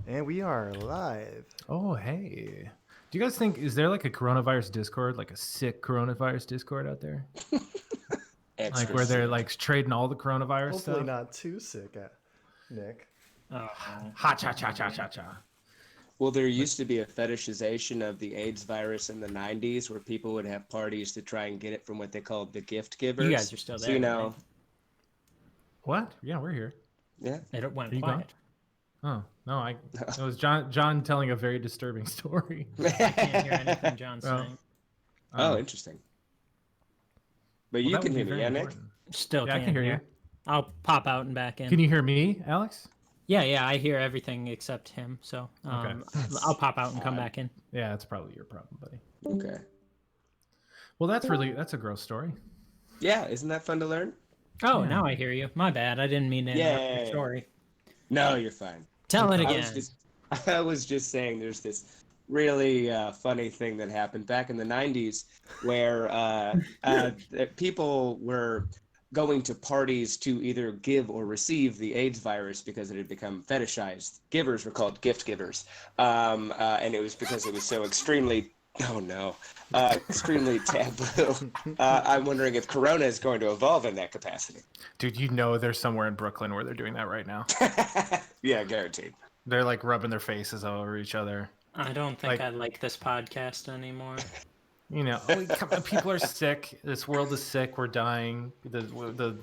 And we are live. Oh, hey. Do you guys think, is there like a coronavirus Discord, like a sick coronavirus Discord out there? Like Extra where they're sick. like trading all the coronavirus Hopefully stuff? not too sick, Nick. Ha cha cha cha cha cha. Well, there used to be a fetishization of the AIDS virus in the 90s where people would have parties to try and get it from what they called the gift givers. You guys are still So, there, you know, right? What? Yeah, we're here. yeah. It went Are you quiet. Oh, no, it was John telling a very disturbing story. I can't hear anything John's Well, saying. Oh, interesting. But Well, you that can would be hear me, very yeah, Nick? important. Still Yeah, I can't can hear you. I'll pop out and back in. Can you hear me, Alex? Yeah, I hear everything except him. So Okay. I'll pop out and come back in. Yeah, it's probably your problem, buddy. Okay. Well, that's a gross story. Yeah, isn't that fun to learn? Oh, now I hear you. My bad. I didn't mean to interrupt your Yay. story. No, you're fine. Tell it I again. I was just saying there's this really funny thing that happened back in the 90s where people were going to parties to either give or receive the AIDS virus because it had become fetishized. Givers were called gift givers. And it was because it was so extremely, extremely taboo. I'm wondering if Corona is going to evolve in that capacity. Dude, there's somewhere in Brooklyn where they're doing that right now. Yeah, guaranteed. They're like rubbing their faces all over each other. I don't think I like this podcast anymore. You know, people are sick. This world is sick. We're dying. The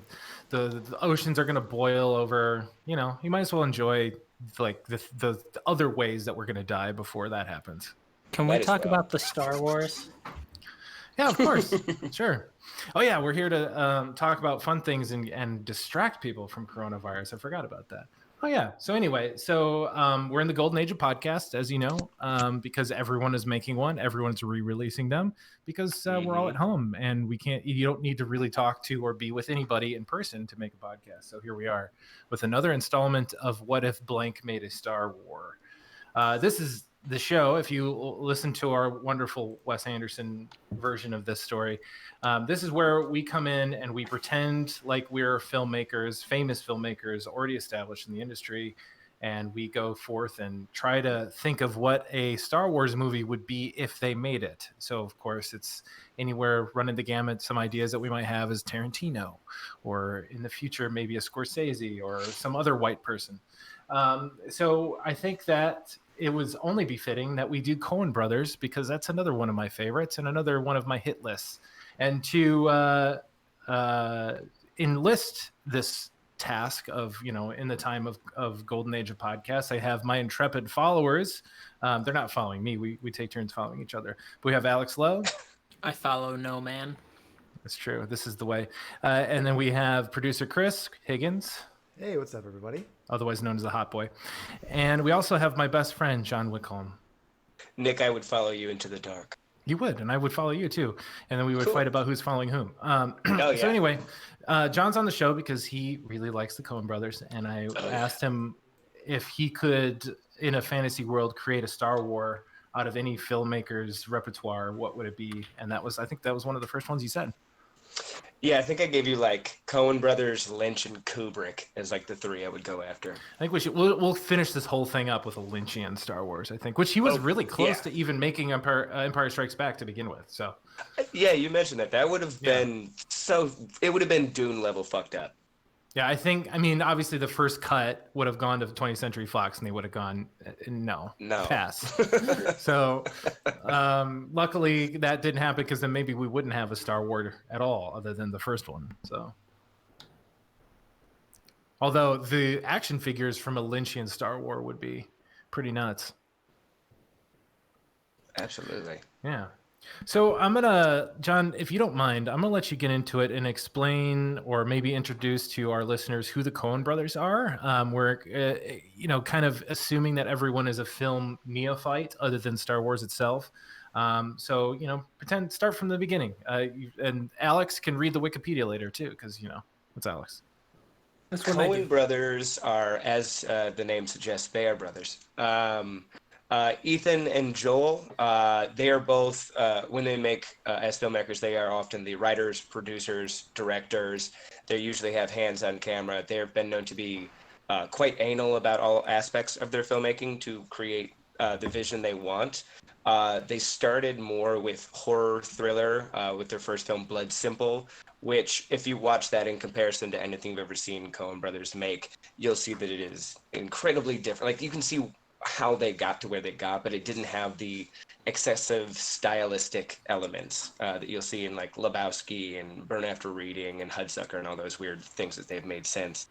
oceans are gonna boil over. You know, you might as well enjoy like the other ways that we're gonna die before that happens. Can we talk about the Star Wars? Yeah, of course, sure. Oh yeah, we're here to talk about fun things and distract people from coronavirus. I forgot about that. Oh yeah. So anyway, we're in the golden age of podcasts, as you know, because everyone is making one. Everyone's re-releasing them because we're all at home and we can't. You don't need to really talk to or be with anybody in person to make a podcast. So here we are with another installment of What If Blank Made a Star War. This is the show. If you listen to our wonderful Wes Anderson version of this story, this is where we come in and we pretend like we're filmmakers, famous filmmakers already established in the industry, and we go forth and try to think of what a Star Wars movie would be if they made it. So, of course, it's anywhere running the gamut. Some ideas that we might have is Tarantino, or in the future, maybe a Scorsese or some other white person. So I think that it was only befitting that we do Coen Brothers, because that's another one of my favorites and another one of my hit lists. And to enlist this task of, in the time of golden age of podcasts, I have my intrepid followers. They're not following me. We take turns following each other. But we have Alex Lowe. I follow no man. That's true. This is the way. And then we have producer Chris Higgins. Hey, what's up, everybody? Otherwise known as the Hot Boy. And we also have my best friend, John Wickholm. Nick, I would follow you into the dark. You would, and I would follow you too. And then we would fight about who's following whom. Yeah. So anyway, John's on the show because he really likes the Coen Brothers. And I asked him if he could, in a fantasy world, create a Star Wars out of any filmmaker's repertoire, what would it be? And I think that was one of the first ones you said. Yeah, I think I gave you like Coen Brothers, Lynch, and Kubrick as like the three I would go after. I think we'll finish this whole thing up with a Lynchian Star Wars, I think, which he was really close to even making Empire Strikes Back to begin with. So yeah, you mentioned that. That would have been it would have been Dune level fucked up. Yeah, I mean, obviously the first cut would have gone to 20th Century Fox and they would have gone, no, pass. So luckily that didn't happen, because then maybe we wouldn't have a Star Wars at all other than the first one. So, although the action figures from a Lynchian Star Wars would be pretty nuts. Absolutely. Yeah. So John, if you don't mind, I'm gonna let you get into it and explain, or maybe introduce to our listeners, who the Coen Brothers are. We're, kind of assuming that everyone is a film neophyte other than Star Wars itself. So start from the beginning. And Alex can read the Wikipedia later too, because what's Alex? Coen Brothers are, as the name suggests, they are brothers. Ethan and Joel, they are both, when they make as filmmakers, they are often the writers, producers, directors. They usually have hands on camera. They've been known to be quite anal about all aspects of their filmmaking to create the vision they want. They started more with horror thriller with their first film, Blood Simple, which, if you watch that in comparison to anything you've ever seen Coen Brothers make, you'll see that it is incredibly different. Like, you can see how they got to where they got, but it didn't have the excessive stylistic elements that you'll see in, like, Lebowski and Burn After Reading and Hudsucker and all those weird things that they've made since.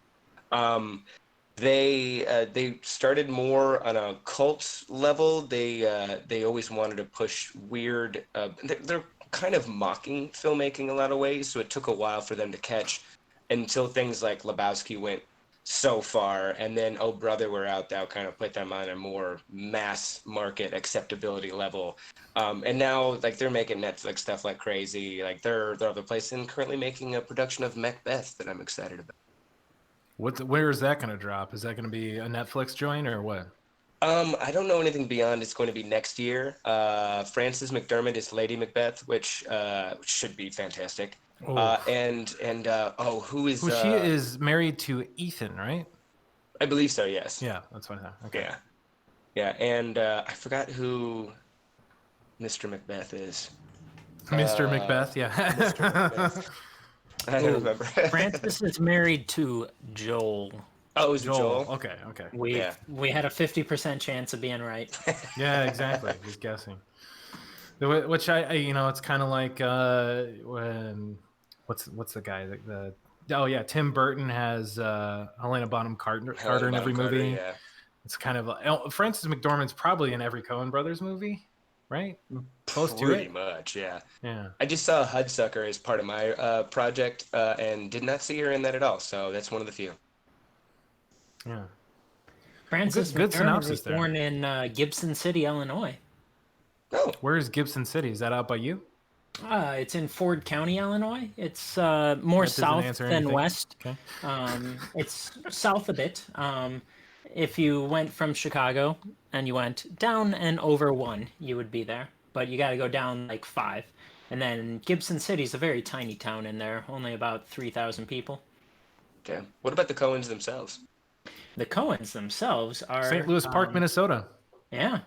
They started more on a cult level. They always wanted to push weird. They're kind of mocking filmmaking a lot of ways, so it took a while for them to catch until things like Lebowski went so far, and then Oh Brother, We're Out Thou kind of put them on a more mass market acceptability level. And now, like, they're making Netflix stuff like crazy. Like, they're other place and currently making a production of Macbeth that I'm excited about. Where is that going to drop? Is that going to be a Netflix joint or what? I don't know anything beyond. It's going to be next year. Frances McDermott is Lady Macbeth, which should be fantastic. Oh. Who is? She is married to Ethan, right? I believe so. Yes. Yeah, that's what I thought. Okay. Yeah, and I forgot who Mr. Macbeth is. Mr. Macbeth, yeah. Mr. Macbeth. I don't remember. Francis is married to Joel. Oh, it was Joel. Okay. We had a 50% chance of being right. Yeah, exactly. Just guessing. Which I it's kind of like when what's the guy Tim Burton has Helena Bonham Carter in every movie. Yeah. It's kind of Frances McDormand's probably in every Coen Brothers movie, right? Close to it. Pretty much, yeah. Yeah. I just saw Hudsucker as part of my project and did not see her in that at all. So that's one of the few. Yeah. Francis Good McDermott synopsis was there. born in Gibson City, Illinois. Oh, Where is Gibson City? Is that out by you? It's in Ford County, Illinois. It's more That doesn't south answer than anything. west. Okay. It's south a bit. If you went from Chicago and you went down and over 1, you would be there. But you got to go down like 5. And then Gibson City's a very tiny town in there, only about 3,000 people. okay. What about the Coens themselves? The Coens themselves are St. Louis Park, Minnesota. Yeah.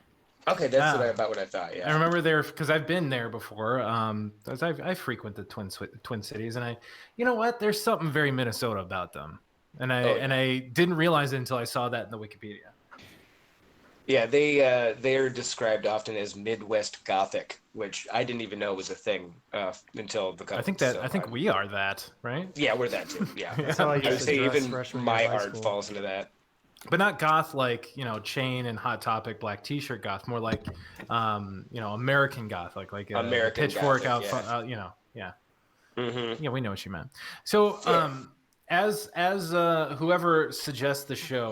Okay, that's about what I thought. Yeah. I remember there because I've been there before. I frequent the Twin Cities, and you know what? There's something very Minnesota about them, and I didn't realize it until I saw that in the Wikipedia. Yeah, they are described often as Midwest Gothic, which I didn't even know was a thing until the Coens. I think we are that, right? Yeah, we're that too. Yeah. That's how I I would used to say dress even freshman year my of high art school. falls into that. But not goth like Chain and Hot Topic Black T-shirt goth. More like American goth, like American Pitchfork Gothic, out. yeah. Yeah. Mm-hmm. Yeah, we know what you meant. So, as whoever suggests the show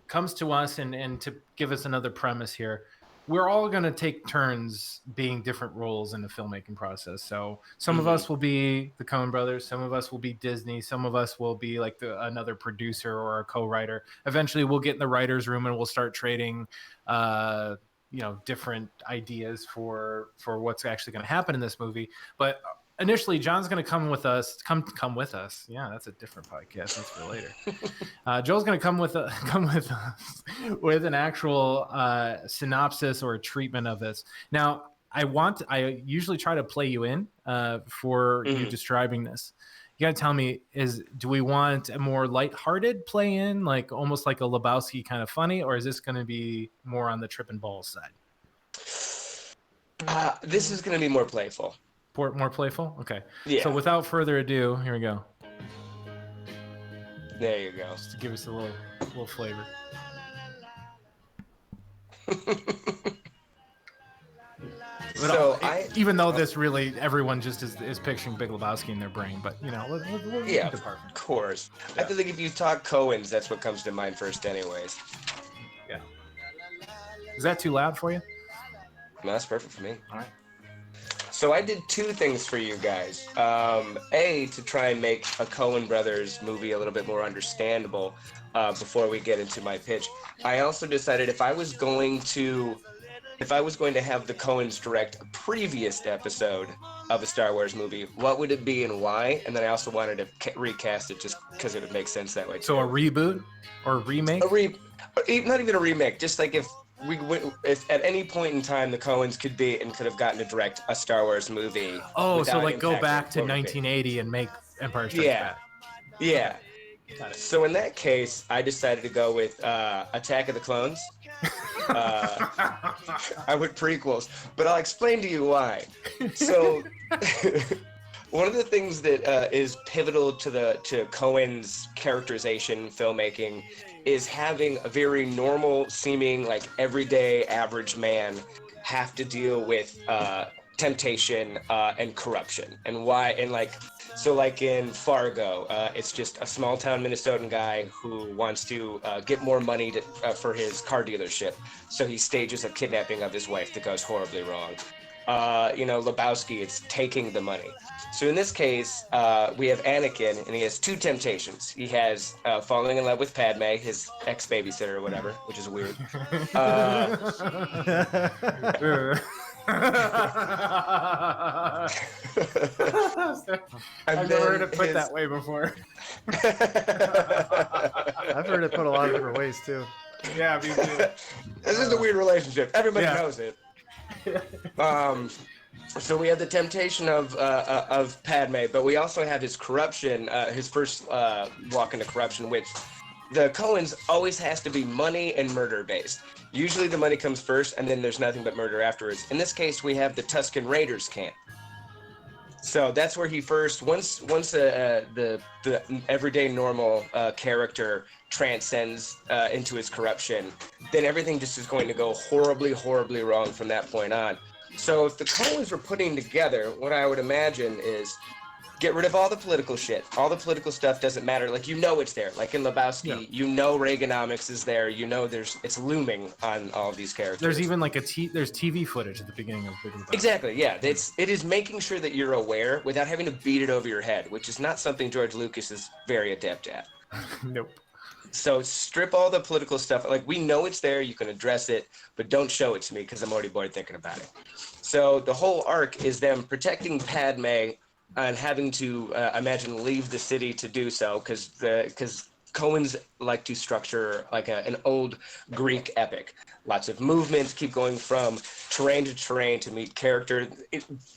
comes to us and to give us another premise here, we're all going to take turns being different roles in the filmmaking process. So some of us will be the Coen brothers, some of us will be Disney, some of us will be like another producer or a co-writer. Eventually we'll get in the writer's room and we'll start trading different ideas for what's actually going to happen in this movie. But initially, John's going to come with us. Come with us. Yeah, that's a different podcast. That's for later. Joel's going to come with us with an actual synopsis or a treatment of this. Now, I usually try to play you in for you describing this. You got to tell me, do we want a more lighthearted play in, like almost like a Lebowski kind of funny, or is this going to be more on the trip and balls side? This is going to be more playful. More playful? Okay. Yeah. So without further ado, here we go. There you go. Just to give us a little flavor. So even though this really, everyone just is picturing Big Lebowski in their brain, but we'll yeah, department. of course. Yeah. I feel like if you talk Coens, that's what comes to mind first, anyways. Yeah. Is that too loud for you? No, that's perfect for me. All right. So I did 2 things for you guys. A, to try and make a Coen Brothers movie a little bit more understandable before we get into my pitch. I also decided if I was going to have the Coens direct a previous episode, of a Star Wars movie, what would it be and why? And then I also wanted to recast it just because it would make sense that way. So a reboot or a remake? Not even a remake. Just like if at any point in time the Coens could have gotten to direct a Star Wars movie. Oh, so without like go impacting back to what would be. 1980 and make Empire Strikes Yeah. Back. Yeah. Got it. So in that case, I decided to go with Attack of the Clones. I went prequels, but I'll explain to you why. So, one of the things that is pivotal to Coen's characterization filmmaking is having a very normal seeming, like everyday average man have to deal with temptation and corruption, and why, and like. So like in Fargo, it's just a small town Minnesotan guy who wants to get more money for his car dealership. So he stages a kidnapping of his wife that goes horribly wrong. Lebowski, it's taking the money. So in this case, we have Anakin, and he has two temptations. He has falling in love with Padme, his ex-babysitter or whatever, which is weird. I've never heard it put that way before. I've heard it put a lot of different ways too. Yeah, me too. This is a weird relationship. Everybody Yeah. knows it. So we have the temptation of Padme, but we also have his corruption, his first walk into corruption, which the Coens always has to be money and murder based. Usually the money comes first, and then there's nothing but murder afterwards. In this case, we have the Tusken Raiders camp. So that's where he first, once the everyday normal character transcends into his corruption, then everything just is going to go horribly, horribly wrong from that point on. So if the Coens were putting together, what I would imagine is get rid of all the political shit. All the political stuff doesn't matter. Like, it's there. Like in Lebowski, Reaganomics is there. It's looming on all of these characters. There's even like there's TV footage at the beginning of Big Lebowski. Exactly, yeah. It is making sure that you're aware without having to beat it over your head, which is not something George Lucas is very adept at. Nope. So strip all the political stuff. Like, we know it's there, you can address it, but don't show it to me because I'm already bored thinking about it. So the whole arc is them protecting Padme and having to, imagine, leave the city to do so because Coens like to structure like an old Greek epic. Lots of movements, keep going from terrain to terrain to meet character,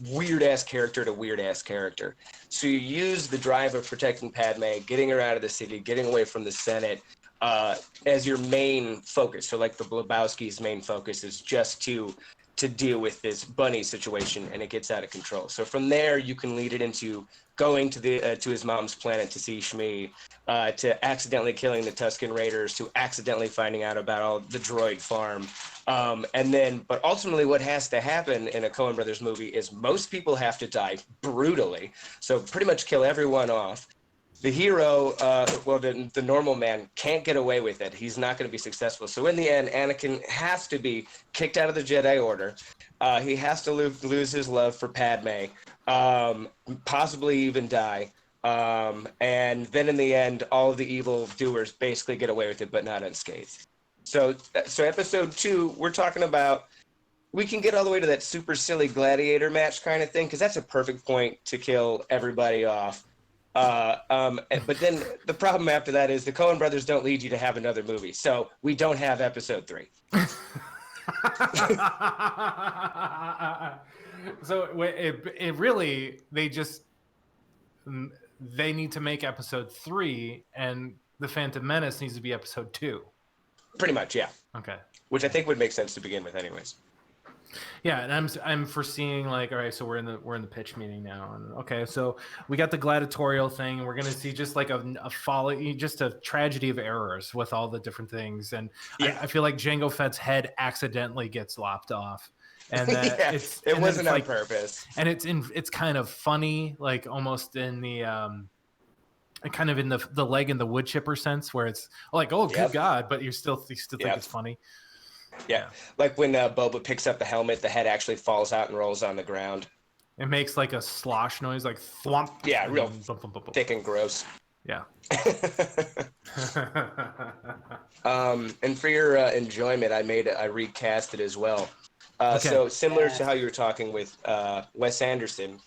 weird-ass character to weird-ass character. So you use the drive of protecting Padme, getting her out of the city, getting away from the Senate as your main focus. So like the Lebowski's main focus is just to deal with this bunny situation, and it gets out of control. So from there, you can lead it into going to his mom's planet to see Shmi, to accidentally killing the Tusken Raiders, to accidentally finding out about all the droid farm. But ultimately what has to happen in a Coen Brothers movie is most people have to die brutally. So pretty much kill everyone off. The hero, the normal man can't get away with it. He's not going to be successful. So in the end, Anakin has to be kicked out of the Jedi Order. He has to lose his love for Padme, possibly even die. And then in the end, all of the evil doers basically get away with it, but not unscathed. So episode 2, we're talking about, we can get all the way to that super silly gladiator match kind of thing, because that's a perfect point to kill everybody off. But then the problem after that is the Coen brothers don't lead you to have another movie. So we don't have episode 3. So it really, they need to make episode 3, and The Phantom Menace needs to be episode 2. Pretty much, yeah. Okay. Which I think would make sense to begin with anyways. Yeah, and I'm foreseeing, like, all right, so we're in the pitch meeting now, and okay, so we got the gladiatorial thing, and we're gonna see just like a folly, just a tragedy of errors with all the different things, and yeah. I feel like Jango Fett's head accidentally gets lopped off, and that yeah, it wasn't on like, purpose, and it's kind of funny, like almost in the kind of in the leg in the wood chipper sense, where it's like, oh, good God, but you still think it's funny. Yeah, like when Boba picks up the helmet, the head actually falls out and rolls on the ground. It makes like a slosh noise, like thwomp. Yeah, real bump, bump, bump. thick and gross. Yeah. And for your enjoyment, I recast it as well. Okay. So similar to how you were talking with Wes Anderson,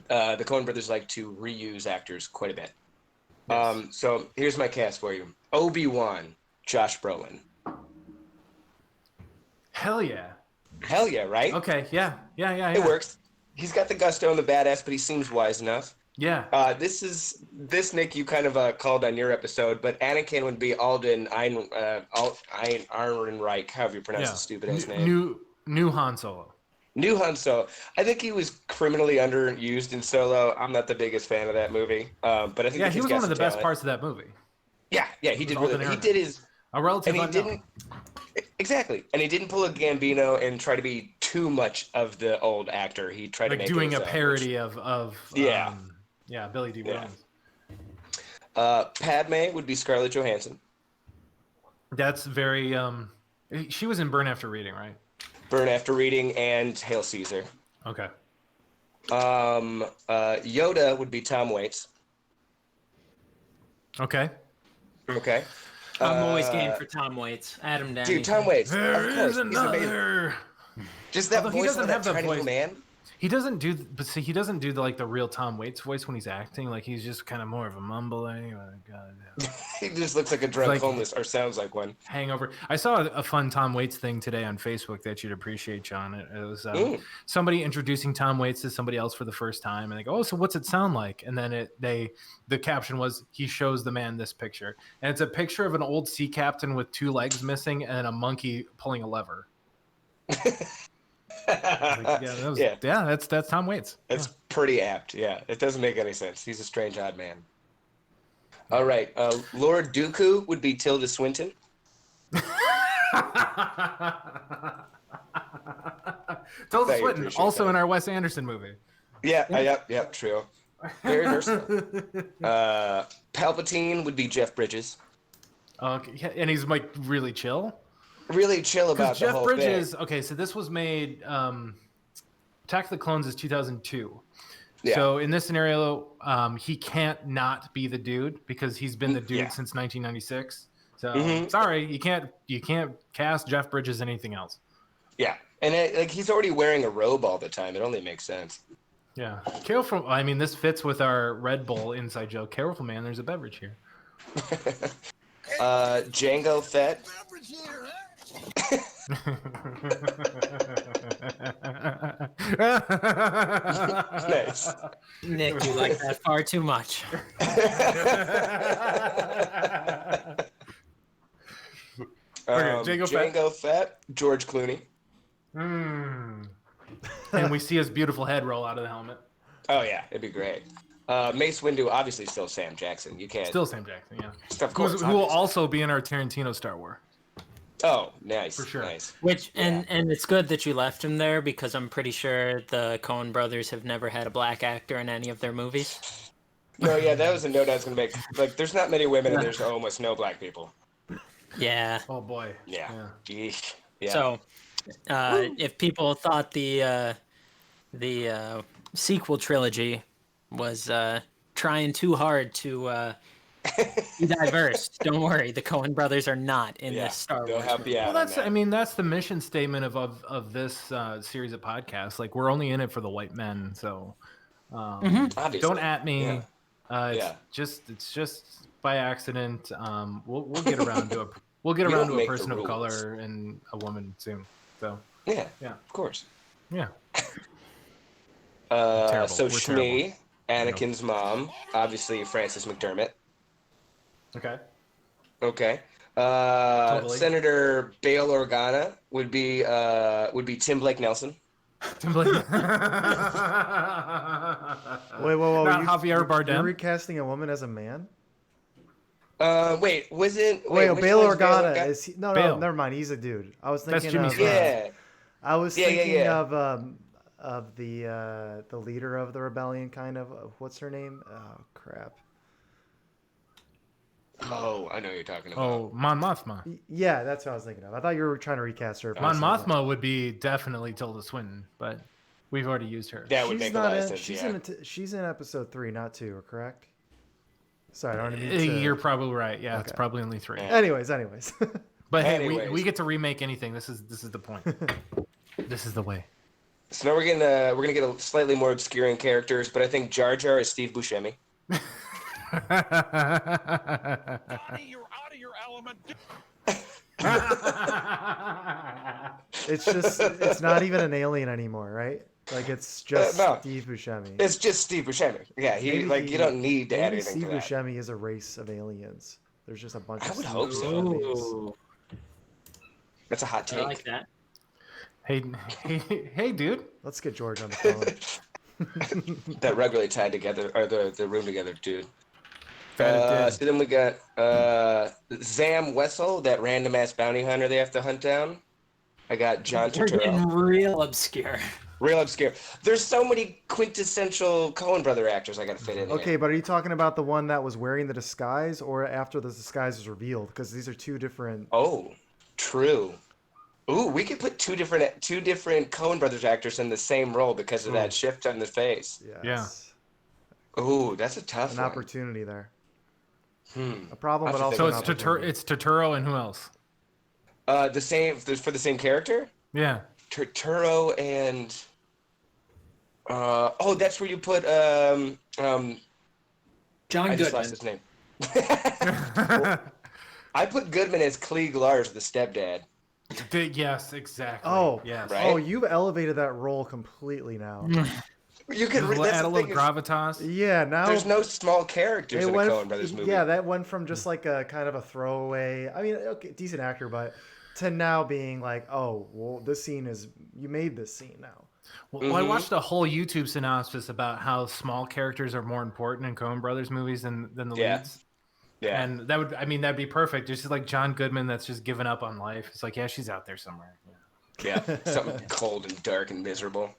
the Coen brothers like to reuse actors quite a bit. Yes. So here's my cast for you. Obi-Wan, Josh Brolin. Hell yeah. Hell yeah, right? Okay. Yeah. It works. He's got the gusto and the badass, but he seems wise enough. Yeah. This Nick you kind of called on your episode, but Anakin would be Alden Ehrenreich, however you pronounce his stupid ass name. New Han Solo. New Han Solo. I think he was criminally underused in Solo. I'm not the biggest fan of that movie, but I think Yeah, he was one of the best parts of that movie. Yeah, he did Alden really. He Ehrenreich. did his A relative and he unknown. didn't exactly, and he didn't pull a Gambino and try to be too much of the old actor. He tried to Like make doing it a his own, parody of Yeah. Billy D. Yeah. Williams. Padme would be Scarlett Johansson. That's very she was in Burn After Reading, right? Burn After Reading and Hail Caesar. Okay. Yoda would be Tom Waits. Okay. Okay. I'm always game for Tom Waits. Adam Downey. Dude, Tom Waits. There of course, is he's amazing. another. Just that Although he voice doesn't of that have that tiny little voice. man. He doesn't do, but see, he doesn't do the real Tom Waits voice when he's acting. Like he's just kind of more of a mumbling. He just looks like a drunk Like- homeless, or sounds like one. Hangover. I saw a fun Tom Waits thing today on Facebook that you'd appreciate, John. It was Ooh. somebody introducing Tom Waits to somebody else for the first time, and they go, "Oh, so what's it sound like?" And then the caption was, "He shows the man this picture," and it's a picture of an old sea captain with two legs missing and a monkey pulling a lever. That's Tom Waits. That's pretty apt. Yeah, it doesn't make any sense. He's a strange odd man. All right, Lord Dooku would be Tilda Swinton. Tilda Thank you, Swinton, appreciate also that. in our Wes Anderson movie. Yep, true. Very versatile. Palpatine would be Jeff Bridges. Okay, yeah, and he's like really chill. Really chill about Because the Jeff whole Bridges, thing. okay, so this was made, Attack of the Clones is 2002. Yeah. So in this scenario, he can't not be the dude because he's been the dude Yeah. since 1996. So Mhm. sorry, you can't cast Jeff Bridges anything else. Yeah, and he's already wearing a robe all the time. It only makes sense. Yeah, careful. I mean, this fits with our Red Bull inside joke. Careful, man. There's a beverage here. Django Fett. Nice. Nick, you like that far too much. Django Fett. George Clooney. And we see his beautiful head roll out of the helmet. Oh yeah, it'd be great. Mace Windu, obviously still Sam Jackson. You can't. Still Sam Jackson, yeah. Of course. Who will obviously. also be in our Tarantino Star Wars. Oh, nice. For sure. Nice. Which and it's good that you left him there because I'm pretty sure the Coen brothers have never had a black actor in any of their movies. No, yeah, that was a note I was gonna make. Like, there's not many women, and there's almost no black people. Yeah. Oh boy. Yeah. Yeesh. Yeah. So, if people thought the sequel trilogy was trying too hard to be diverse, don't worry. The Coen brothers are not in this Star they'll Wars. help movie. you out. Well, on that. I mean, that's the mission statement of this series of podcasts. Like, we're only in it for the white men, so Obviously. don't at me. Yeah. It's just by accident. We'll get around to We a don't make the person of rules. color and a woman soon. So Yeah. Yeah. Of course. yeah. So We're Shmi, Anakin's mom, obviously Frances McDermott. Okay. Okay. Totally. Senator Bail Organa would be Tim Blake Nelson. Wait, Wait, whoa. Not you, Javier You're Bardem. recasting a woman as a man? Wait, wasn't Wait, which Bail one's Organa is he? No, Bail. never mind. He's a dude. I was That's thinking Jimmy's of. friend. Yeah. I was Yeah, thinking yeah. of the leader of the rebellion, kind of. What's her name? Oh crap. Oh, I know who you're talking about. Oh, Mon Mothma. Yeah, that's what I was thinking of. I thought you were trying to recast her. for Mon a second. Mothma would be definitely Tilda Swinton, but we've already used her. That would She's make a not lot of in. sense. She's Yeah. she's in episode 3, not 2. Correct? Sorry, I don't mean to. You're probably right. Yeah, it's Okay. probably only 3. Yeah. Anyways. But hey, Anyways. we get to remake anything. This is the point. This is the way. So now we're gonna get a slightly more obscuring characters, but I think Jar Jar is Steve Buscemi. Johnny, you're out of your element. It's not even an alien anymore, right? Like it's just No, Steve Buscemi. it's just Steve Buscemi. Yeah, you don't need to add maybe anything Steve to that. Buscemi is a race of aliens. There's just a bunch I of would Steve hope so. Buscemis. Ooh, That's a hot I take. like that. Hey, dude. Let's get George on the phone. That rug really tied together, or the room together, dude. Bet it So then we got Zam Wessel, that random ass bounty hunter they have to hunt down. I got John We're getting Turturro. real obscure. Real obscure. There's so many quintessential Coen brother actors I gotta fit in here. Okay, but are you talking about the one that was wearing the disguise or after the disguise was revealed? Because these are two different. Oh, true. Ooh, we could put two different Coen brothers actors in the same role because of that shift on the face. Yes. Ooh, that's a tough An one. opportunity there. Hmm. A problem, I but have to also So an think it's opportunity. Turturro and who else? The same for the same character. Yeah. Turturro and that's where you put John I just Goodman. lost his name. I put Goodman as Klieg Lars, the stepdad. Yes, exactly. Oh, yes. Right? Oh, you've elevated that role completely now. You could Just that's add a the little thing. gravitas. Yeah, now There's no small characters it in a went. Coen Brothers movie. Yeah, that went from just like a kind of a throwaway. I mean, okay, decent actor, but to now being like, oh, well, this scene is you made this scene now. Well, I watched a whole YouTube synopsis about how small characters are more important in Coen Brothers movies than the Yeah. leads. Yeah. And that'd be perfect. Just like John Goodman that's just given up on life. It's like, yeah, she's out there somewhere. Yeah. Yeah. Something cold and dark and miserable.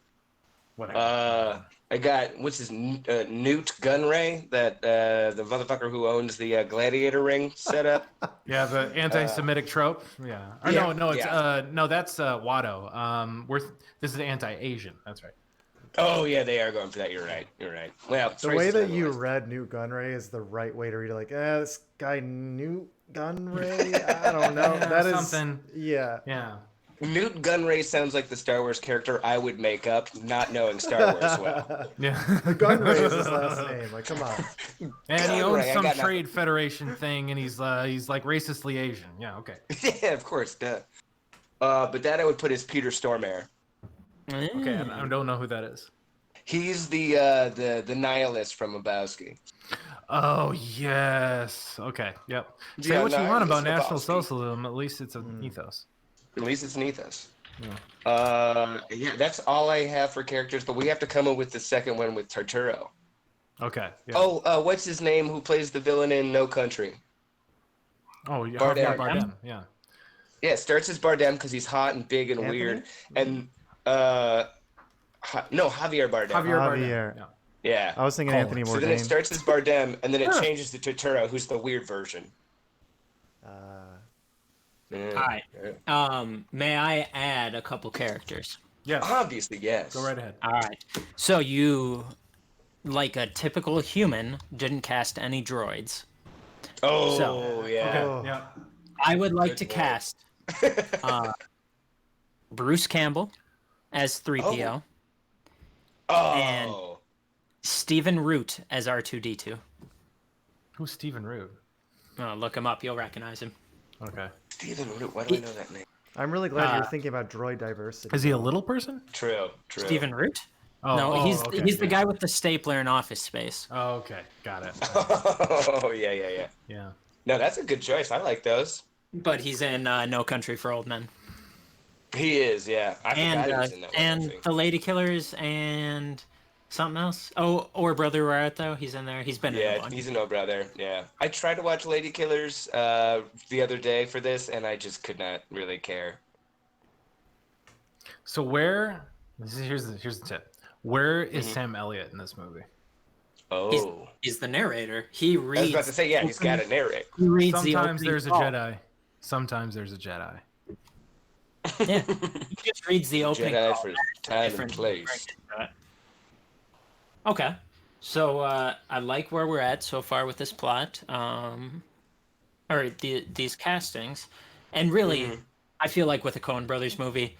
Whatever. I got what's his Newt Gunray, that the motherfucker who owns the gladiator ring setup. Yeah, the anti-Semitic trope. Yeah. Or Yeah, no, it's yeah. that's Watto. This is anti-Asian. That's right. Oh yeah, they are going for that. You're right. You're right. Well, it's The way racist that you nonetheless. read Newt Gunray is the right way to read it. Like, this guy Newt Gunray. I don't know. Yeah, That is something. Yeah. Yeah. Newt Gunray sounds like the Star Wars character I would make up, not knowing Star Wars well. Yeah. Gunray is his last name. Like, come on. And he Gunray, owns I some got trade federation thing, and he's like racistly Asian. Yeah. Okay. Yeah, of course, duh. But that I would put as Peter Stormare. Okay. I don't know who that is. He's the nihilist from Lebowski. Oh yes. Okay. Yep. Say Yeah, what you want about Lebowski. National Socialism. At least it's an ethos. At least it's an ethos. Yeah. Yeah, that's all I have for characters, but we have to come up with the second one with Turturro. Okay. Yeah. Oh, what's his name who plays the villain in No Country? Oh, yeah. Bardem. Bardem. Yeah. Yeah, it starts as Bardem because he's hot and big and Anthony? weird. And, no, Javier Bardem. Javier Bardem. Javier. Yeah. Yeah. I was thinking Colin. Anthony So then it Bourdain. starts as Bardem, and then it changes to Turturro, who's the weird version. Yeah. Hi. Yeah. May I add a couple characters? Yes. Obviously, yes. Go right ahead. All right. So you, like a typical human, didn't cast any droids. Oh, So- yeah. Okay. Oh. Yeah. I would like Good to boy. cast Bruce Campbell as 3PO, Oh. And- Stephen Root as R2D2. Who's Stephen Root? Oh, look him up. You'll recognize him. Okay. Stephen Root, why do I know that name? I'm really glad you're thinking about droid diversity. Is he a little person? True. Stephen Root? Oh, No, he's okay, the yeah. guy with the stapler in Office Space. Oh, okay. Got it. Oh, yeah. Yeah. No, that's a good choice. I like those. But he's in No Country for Old Men. He is, yeah. I forgot he was in that one. And actually. The Lady Killers and something else. Oh, or Brother Where Art Thou? He's in there. He's been in a Yeah, bunch. he's a no brother. Yeah, I tried to watch Lady Killers the other day for this, and I just could not really care. So here's the tip. Where is Sam Elliott in this movie? Oh, He's the narrator. He I was reads. about to say, yeah, he's got to narrate. He reads the Sometimes opening there's a call. Jedi. Sometimes there's a Jedi. Yeah, he just reads the opening Jedi call. for time and Different- place. Okay, so I like where we're at so far with this plot, or these castings, and really, I feel like with a Coen Brothers movie,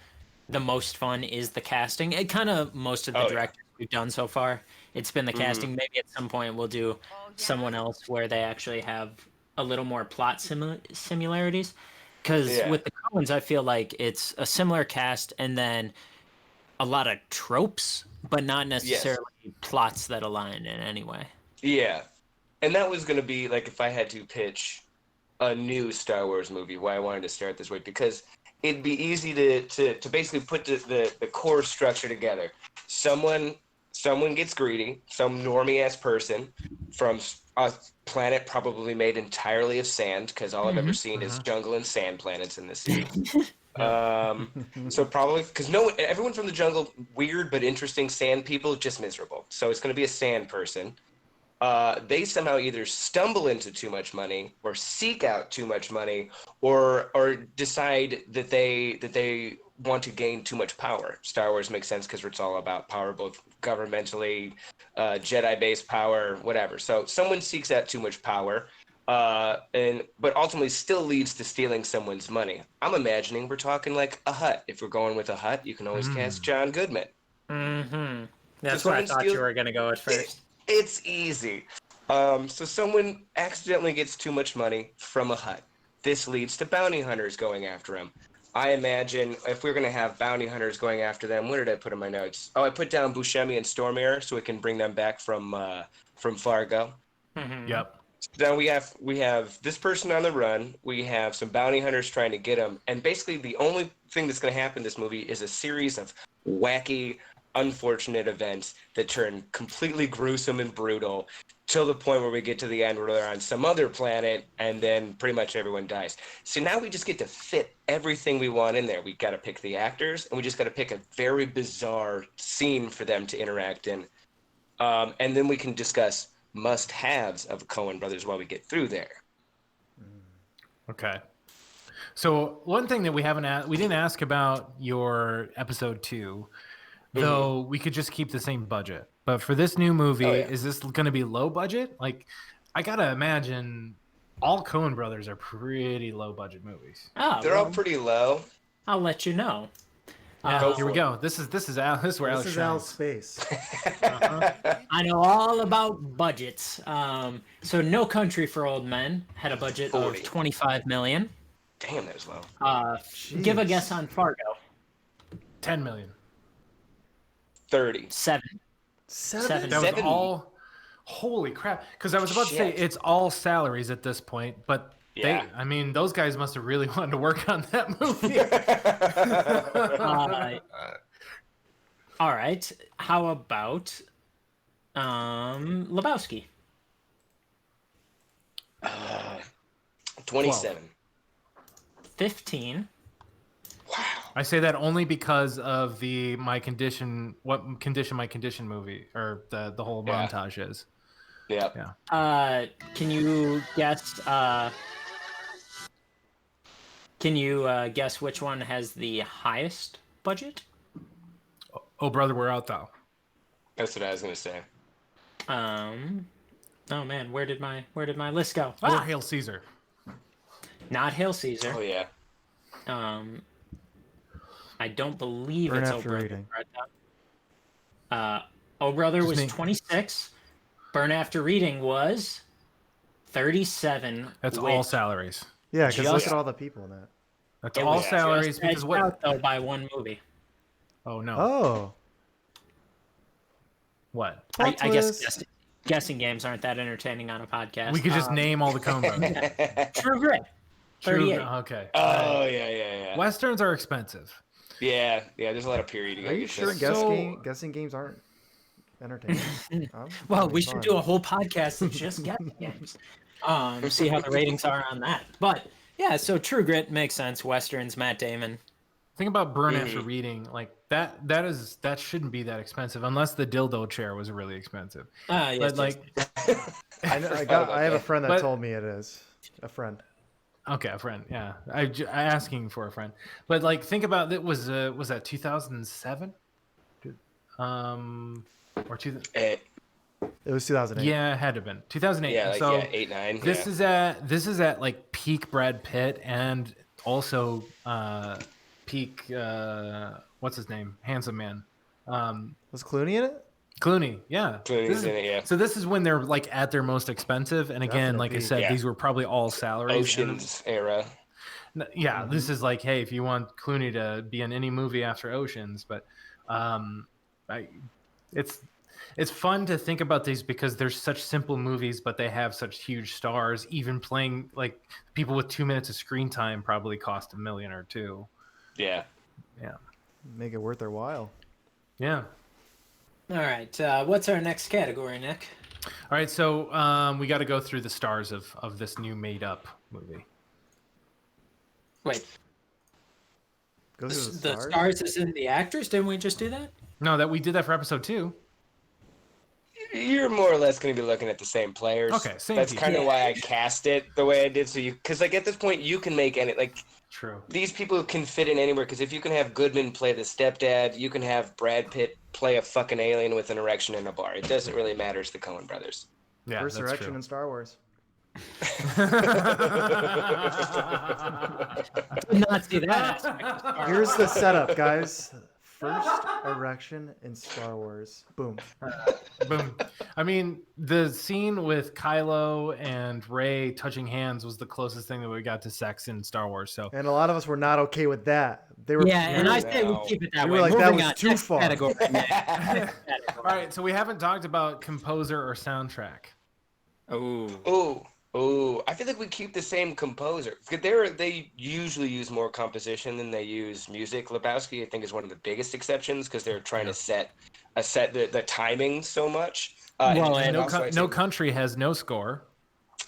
the most fun is the casting. It kind of most of the directors we've done so far. It's been the casting. Maybe at some point we'll do someone else where they actually have a little more plot similarities. Because with the Coens, I feel like it's a similar cast and then a lot of tropes, but not necessarily plots that align in any way. Yeah. And that was going to be, like, if I had to pitch a new Star Wars movie, why I wanted to start this way, because it'd be easy to basically put the core structure together. Someone gets greedy, some normie-ass person from a planet probably made entirely of sand, because all I've ever seen is jungle and sand planets in this series. So probably, because everyone from the jungle, weird but interesting sand people, just miserable. So it's going to be a sand person. They somehow either stumble into too much money, or seek out too much money, or decide that they want to gain too much power. Star Wars makes sense because it's all about power, both governmentally, Jedi-based power, whatever. So someone seeks out too much power, but ultimately still leads to stealing someone's money. I'm imagining we're talking like a Hutt. If we're going with a Hutt, you can always cast John Goodman. That's what I thought you were going to go at first. It's easy. So someone accidentally gets too much money from a Hutt. This leads to bounty hunters going after him. I imagine if we're going to have bounty hunters going after them, what did I put in my notes? Oh, I put down Buscemi and Stormare so we can bring them back from Fargo. Yep. Now we have this person on the run. We have some bounty hunters trying to get him, and basically the only thing that's going to happen in this movie is a series of wacky, unfortunate events that turn completely gruesome and brutal till the point where we get to the end where they're on some other planet and then pretty much everyone dies. So now we just get to fit everything we want in there. We got to pick the actors, and we just got to pick a very bizarre scene for them to interact in. And then we can discuss must-haves of Coen Brothers while we get through there. Okay. So one thing that we didn't ask about your episode 2, though we could just keep the same budget. But for this new movie, is this going to be low budget? Like, I got to imagine all Coen Brothers are pretty low budget movies. They're all pretty low. I'll let you know. Here we go. This is Al. This is where Alex This is shines. Al's space. I know all about budgets. So No Country for Old Men had a budget 40. of $25 million. Damn, that was low. Give a guess on Fargo. 10 million. 30. 7. That was 70. all. Holy crap! Because I was about to say it's all salaries at this point, but those guys must have really wanted to work on that movie. All right. How about Lebowski? 27. 15. Wow. I say that only because of My Condition movie, or the whole montage is. Yeah. Can you guess? Guess which one has the highest budget? Oh, brother, where art thou? That's what I was gonna say. Oh man, where did my list go? Hail Caesar. Not Hail Caesar. Oh yeah. I don't believe Burn it's After Oh Brother. Reading. Oh Brother Just was me. 26. Burn After Reading was 37. That's all salaries. Yeah, because look Just- at all the people in that. That's It all was salaries just because edged what? out, though, by one movie. Oh no. Oh. What? Plot I guess twist. guessing games aren't that entertaining on a podcast. We could just name all the Coen Brothers. True Grit. 38. Okay. Oh yeah. Westerns are expensive. Yeah. There's a lot of period. Are you sure guessing games aren't entertaining? Well, we should do a whole podcast of just guessing games. See how the ratings are on that. But yeah, so True Grit makes sense. Westerns, Matt Damon. Think about Burn After Reading. Like that shouldn't be that expensive unless the dildo chair was really expensive. Yes, But like, I have a friend that But- told me it is. A friend. okay, a friend. Yeah, I asking for a friend. But like, think about it. Was that 2007? Or 2000? It was 2008. Yeah, it had to have been 2008. Yeah, like, so 8, 9. this is at like peak Brad Pitt and also peak what's his name? Handsome man. Was Clooney in it? Clooney, yeah. Clooney's in it, yeah. So this is when they're like at their most expensive, and again, Definite like I peak. said, Yeah. these were probably all salaries. Ocean's era. Yeah, this is like, hey, if you want Clooney to be in any movie after Oceans, but it's fun to think about these because they're such simple movies, but they have such huge stars. Even playing like people with 2 minutes of screen time probably cost $1 million or $2 million. Yeah. Yeah, Make it worth their while. yeah. All right. What's our next category, Nick? All right, so we got to go through the stars of this new made-up movie. Wait, Go through the stars is in the actors. Didn't we just do that? No, that we did that for episode 2. You're more or less going to be looking at the same players. Okay, same That's people. kind of why I cast it the way I did. So because like at this point you can make any like True. these people can fit in anywhere. Because if you can have Goodman play the stepdad, you can have Brad Pitt play a fucking alien with an erection in a bar. It doesn't really matter to the Coen brothers. Yeah, First that's erection true. in Star Wars. Did not see that aspect of Star Wars. Here's the setup, guys. First erection in Star Wars. Boom. Boom. I mean, the scene with Kylo and Rey touching hands was the closest thing that we got to sex in Star Wars. So And a lot of us were not okay with that. They were. Yeah, and I say we No. keep it that We way. were like, that Moving was on. too Next far. Category, Nick. Next category. all right, so we haven't talked about composer or soundtrack. Oh. Ooh, I feel like we keep the same composer. They usually use more composition than they use music. Lebowski, I think, is one of the biggest exceptions because they're trying to set the timing so much. Well, and and also I'd say No Country has no score.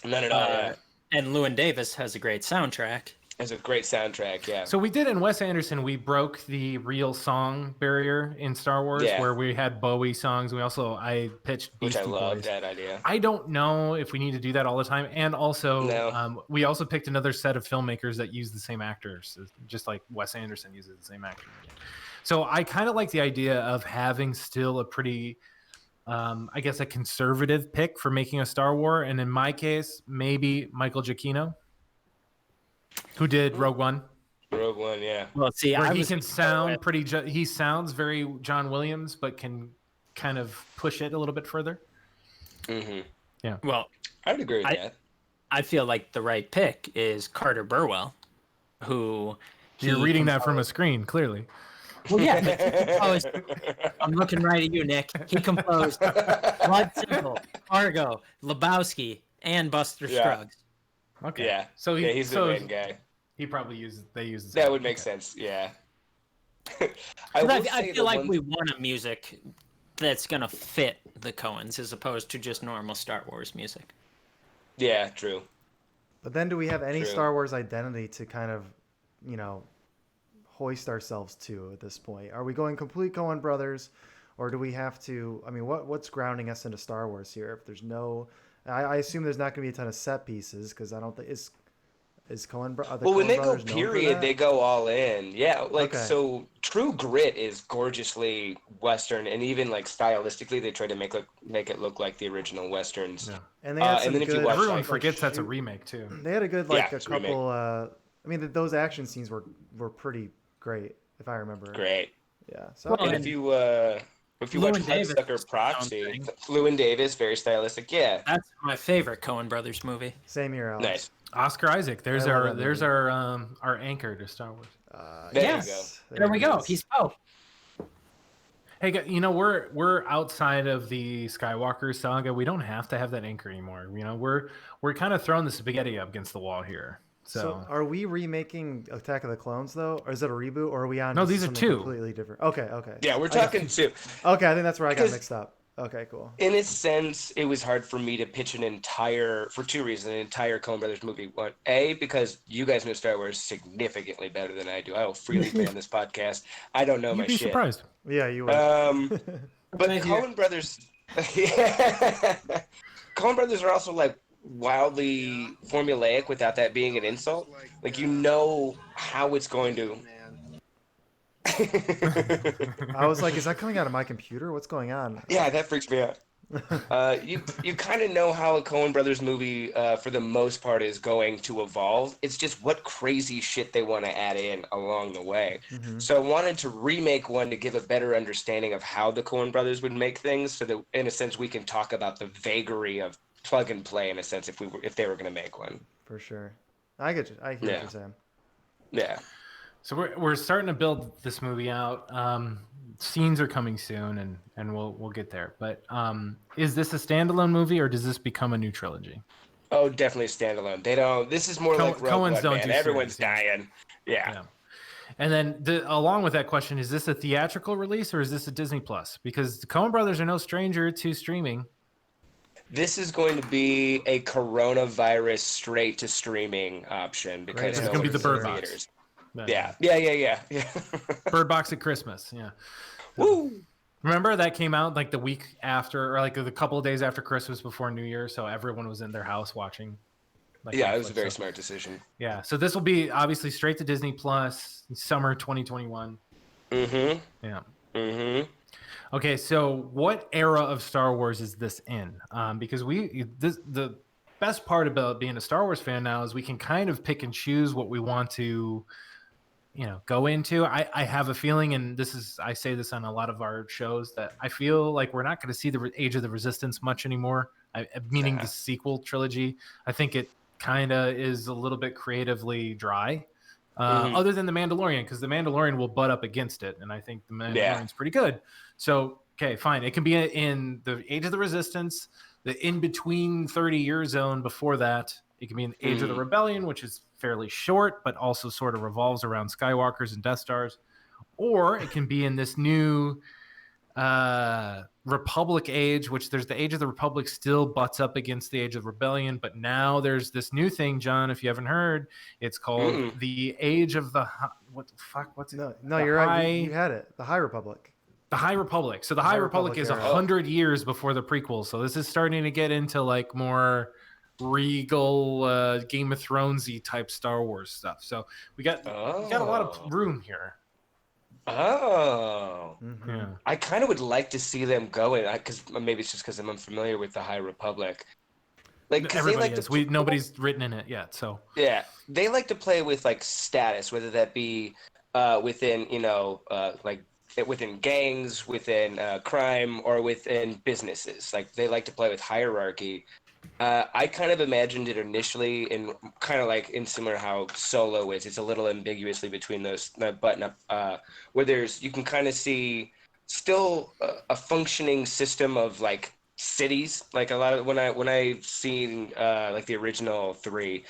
none at all. Yeah. And Llewyn Davis has a great soundtrack. It's a great soundtrack. Yeah. So we did in Wes Anderson, we broke the real song barrier in Star Wars Yeah. where we had Bowie songs. I pitched Which Beastie I love Boys. that idea. I don't know if we need to do that all the time. And also, No. we also picked another set of filmmakers that use the same actors, just like Wes Anderson uses the same actors. So I kind of like the idea of having still a pretty, I guess, a conservative pick for making a Star Wars. And in my case, maybe Michael Giacchino, who did Rogue One. Rogue One, yeah. Well, see, Where I he was can sound pretty. He sounds very John Williams, but can kind of push it a little bit further. Mm-hmm. well. I would agree with that. I feel like the right pick is Carter Burwell, who You're reading that from a screen, clearly. Well, yeah, but he composed, I'm looking right at you, Nick. He composed Blood Simple, Fargo, Lebowski, and Buster Scruggs. Okay. Yeah. So he's the main guy. He probably uses. They use the That same- would make okay. sense. Yeah. I feel like we want a music that's gonna fit the Coens as opposed to just normal Star Wars music. Yeah, true. But then do we have any True. Star Wars identity to kind of, hoist ourselves to at this point? Are we going complete Coen Brothers, or do we have to? I mean, what's grounding us into Star Wars here? If there's no, I assume there's not going to be a ton of set pieces because I don't think is Coen. Well, when they go Brothers known for period, that? they go all in. Yeah, like Okay. so. True Grit is gorgeously Western, and even like stylistically, they try to make it look like the original Westerns. Yeah. And they had and some then if you good. watch, Everyone like, forgets that's a shoot- remake too. They had a good Yeah, a it's a remake. couple. I mean, those action scenes were pretty great if I remember. Great. Yeah. So Well, And okay. if you watch Llewyn Davis Bloodsucker is Proxy, something. Llewyn Davis, very stylistic. Yeah, That's my favorite Coen Brothers movie. Same here, Alex. nice. Oscar Isaac. There's I love our that there's movie. our anchor to Star Wars. There Yes. you go. There we it go. is. He's Poe. Hey, we're outside of the Skywalker saga. We don't have to have that anchor anymore. We're kind of throwing the spaghetti up against the wall here. So are we remaking Attack of the Clones though, or is it a reboot, or are we on? No, just these are something two. completely different. Okay. Yeah, we're I got- talking two. Okay, I think that's where I got Because- mixed up. Okay, cool. In a sense, it was hard for me to pitch for two reasons, an entire Coen Brothers movie. One, A, because you guys know Star Wars significantly better than I do. I will freely say on this podcast, I don't know my You'd be shit. surprised. Yeah, you were. But Right here. Coen Brothers, Coen Brothers are also like wildly formulaic without that being an insult. Like you know how it's going to. I was like, is that coming out of my computer? What's going on? Yeah, that freaks me out. You kind of know how a Coen Brothers movie, for the most part, is going to evolve. It's just what crazy shit they want to add in along the way. Mm-hmm. So I wanted to remake one to give a better understanding of how the Coen Brothers would make things, so that in a sense we can talk about the vagary of plug and play in a sense if they were going to make one. For sure. I get you. I hear what Yeah. you're saying. Yeah. So we're starting to build this movie out. Scenes are coming soon, and we'll get there. But is this a standalone movie, or does this become a new trilogy? Oh, definitely standalone. They don't. This is more like Rogue Coens One, don't man. do Everyone's series, yeah. dying. Yeah. And then along with that question, is this a theatrical release or is this a Disney Plus? Because the Coen Brothers are no stranger to streaming. This is going to be a coronavirus straight to streaming option because Great no It's gonna be one's the in Bird Box. theaters. Yeah. Yeah. Bird Box at Christmas. Yeah. Woo! Remember that came out like the week after, or like a couple of days after Christmas before New Year, so everyone was in their house watching. Like Yeah, Netflix. it was a very smart decision. Yeah, so this will be obviously straight to Disney Plus, summer 2021. Mm-hmm. Yeah. Mm-hmm. Okay, so what era of Star Wars is this in? Because the best part about being a Star Wars fan now is we can kind of pick and choose what we want to, go into. I have a feeling, and I say this on a lot of our shows, that I feel like we're not going to see the Age of the Resistance much anymore. Meaning the sequel trilogy. I think it kind of is a little bit creatively dry. Other than the Mandalorian, because the Mandalorian will butt up against it, and I think the Mandalorian's pretty good. So, okay, fine. It can be in the Age of the Resistance, the in-between 30-year zone before that. It can be in the Age of the Rebellion, which is fairly short, but also sort of revolves around Skywalkers and Death Stars. Or it can be in this new Republic age, which there's the Age of the Republic still butts up against the Age of Rebellion, but now there's this new thing, John, if you haven't heard, it's called the Age of the what the fuck, what's it? No, you're right. You had it. The High Republic. The High Republic. So the High Republic is 100 years before the prequel. So this is starting to get into like more regal Game of Thronesy type Star Wars stuff. So we got a lot of room here. Oh, Yeah. I kind of would like to see them go in, because maybe it's just because I'm unfamiliar with the High Republic. Like, 'cause Everybody they like is. Nobody's written in it yet. So yeah, they like to play with like status, whether that be within like within gangs, within crime, or within businesses. Like they like to play with hierarchy. I kind of imagined it initially in kind of like in similar how Solo is. It's a little ambiguously between those button up where you can kind of see still a functioning system of like cities. Like a lot of when I've seen like the original 3,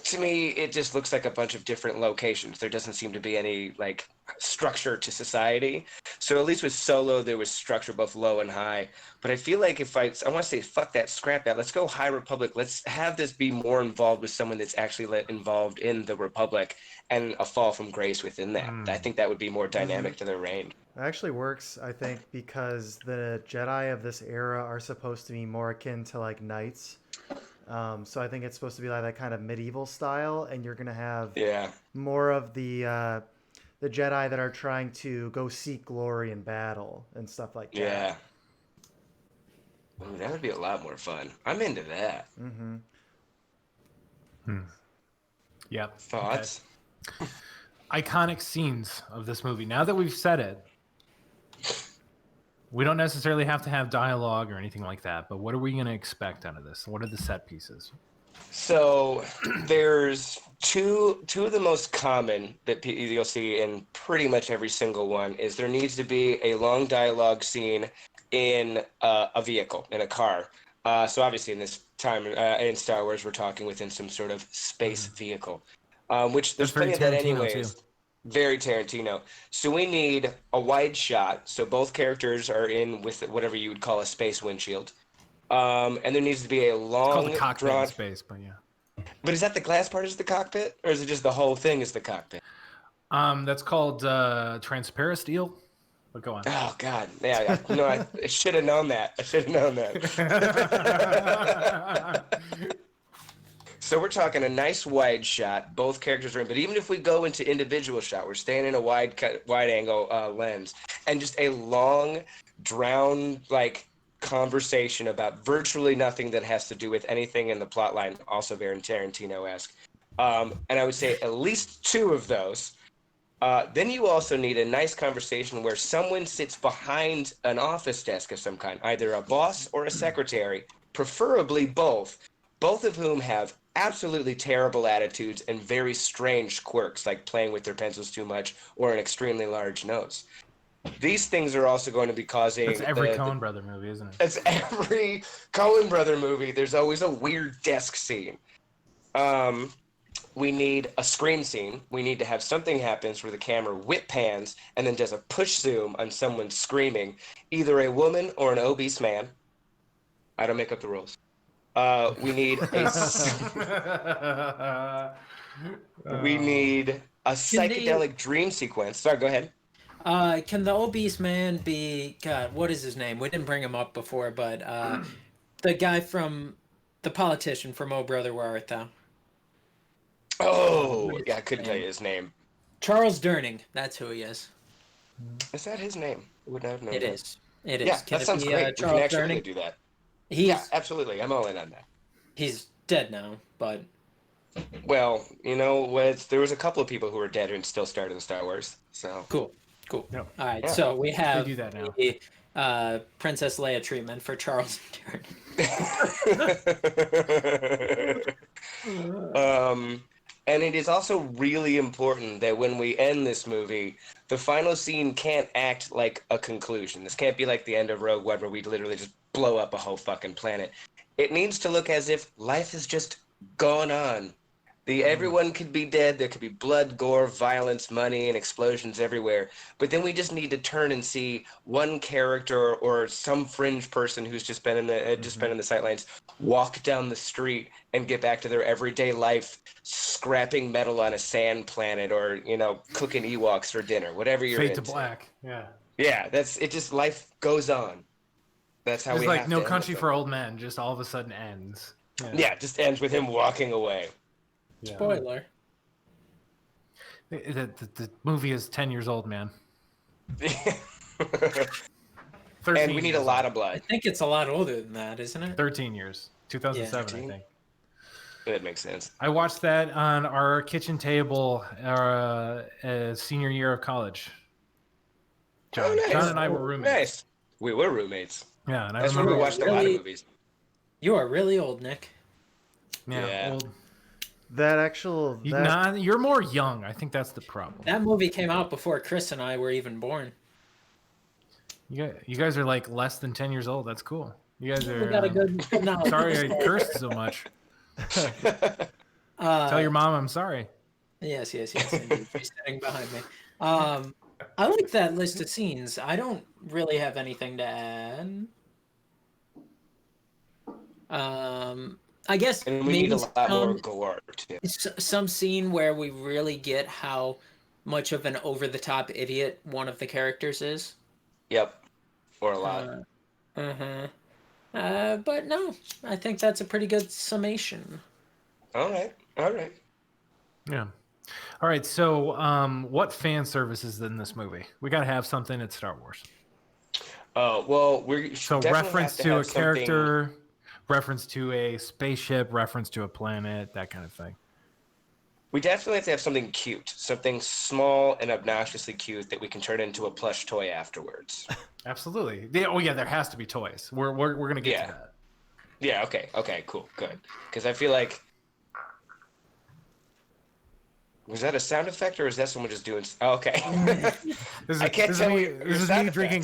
to me it just looks like a bunch of different locations. There doesn't seem to be any like structure to society. So at least with Solo there was structure both low and high. But I feel like if I want to say fuck that, scrap that, let's go High Republic. Let's have this be more involved with someone that's actually involved in the Republic and a fall from grace within that. I think that would be more dynamic to their reign. It actually works, I think, because the Jedi of this era are supposed to be more akin to like knights. So I think it's supposed to be like that kind of medieval style, and you're gonna have more of the Jedi that are trying to go seek glory in battle and stuff like that. Yeah. Ooh, that would be a lot more fun. I'm into that. Yep. Thoughts? Okay. Iconic scenes of this movie. Now that we've said it, we don't necessarily have to have dialogue or anything like that, but what are we going to expect out of this? What are the set pieces? So there's two of the most common that you'll see in pretty much every single one is there needs to be a long dialogue scene in a vehicle, in a car. So obviously in this time in Star Wars, we're talking within some sort of space vehicle, which there's plenty of that anyways. Too. Very Tarantino. So we need a wide shot. So both characters are in with whatever you would call a space windshield. And there needs to be a long, it's called the cockpit in space, but yeah. But is that the glass part is the cockpit, or is it just the whole thing is the cockpit? That's called transparent steel. But go on. Oh God, yeah. No, I should have known that. So we're talking a nice wide shot. Both characters are in, but even if we go into individual shot, we're staying in a wide angle lens, and just a long, drowned like conversation about virtually nothing that has to do with anything in the plot line, also very Tarantino-esque. And I would say at least 2 of those. Then you also need a nice conversation where someone sits behind an office desk of some kind, either a boss or a secretary, preferably both of whom have absolutely terrible attitudes and very strange quirks, like playing with their pencils too much or an extremely large nose. These things are also going to be causing... That's every Coen brother movie, isn't it? It's every Coen brother movie. There's always a weird desk scene. We need a scream scene. We need to have something happens where the camera whip pans and then does a push zoom on someone screaming, either a woman or an obese man. I don't make up the rules. We need a psychedelic dream sequence. Sorry, go ahead. Can the obese man be... God, what is his name? We didn't bring him up before, but the guy from... The politician from Oh Brother, Where Art Thou? Oh, yeah, I couldn't tell you his name. Charles Durning. That's who he is. Is that his name? I would not have known It that. is. It is. Yeah, Can that it sounds be, great. We Charles can actually Durning? do that. Yeah, Absolutely. I'm all in on that. he's dead now, but... Well, you know, there was a couple of people who were dead and still started in Star Wars, so... Cool. Yep. All right, Yeah. so we have do that now. the Princess Leia treatment for Charles Durning. And it is also really important that when we end this movie, the final scene can't act like a conclusion. This can't be like the end of Rogue One where we literally just blow up a whole fucking planet. It needs to look as if life has just gone on. Everyone could be dead. There could be blood, gore, violence, money, and explosions everywhere. But then we just need to turn and see one character or some fringe person who's just been in the sightlines walk down the street and get back to their everyday life, scrapping metal on a sand planet, or cooking Ewoks for dinner, whatever you're Fade into. to Black. Yeah. Yeah, that's it. Just life goes on. That's how It's we like have No to end Country the for film. Old Men just all of a sudden ends. Yeah, it just ends with him walking away. Yeah. Spoiler. The movie is 10 years old, man. 13 13 and we need a years lot old. of blood. I think it's a lot older than that, isn't it? 13 years. 2007, Yeah. I think. That makes sense. I watched that on our kitchen table senior year of college. John, Oh, nice. John and I were roommates. Nice. We were roommates. Yeah, and I That's when we remember. watched a lot of Really? movies. You are really old, Nick. Yeah, Yeah. old. You're more young. I think that's the problem. That movie came out before Chris and I were even born. You guys are like less than 10 years old. That's cool. You guys We are. got a good knowledge. Sorry I cursed so much. Tell your mom I'm sorry. Yes. Indeed. She's sitting behind me. I like that list of scenes. I don't really have anything to add. I guess And we maybe need a lot more gore, too. some scene where we really get how much of an over-the-top idiot one of the characters is. Yep. Or a lot. But no, I think that's a pretty good summation. All right. Yeah. All right. So, what fan service is in this movie? We got to have something at Star Wars. Oh, well, we So, definitely reference have to a have something- character, reference to a spaceship, reference to a planet, that kind of thing. We definitely have to have something cute, something small and obnoxiously cute that we can turn into a plush toy afterwards. Absolutely. There has to be toys. We're gonna get to that. Yeah. Okay. Cool. Good. Because I feel like. Was that a sound effect or is that someone just doing? Oh, okay. I can't tell you. This is me drinking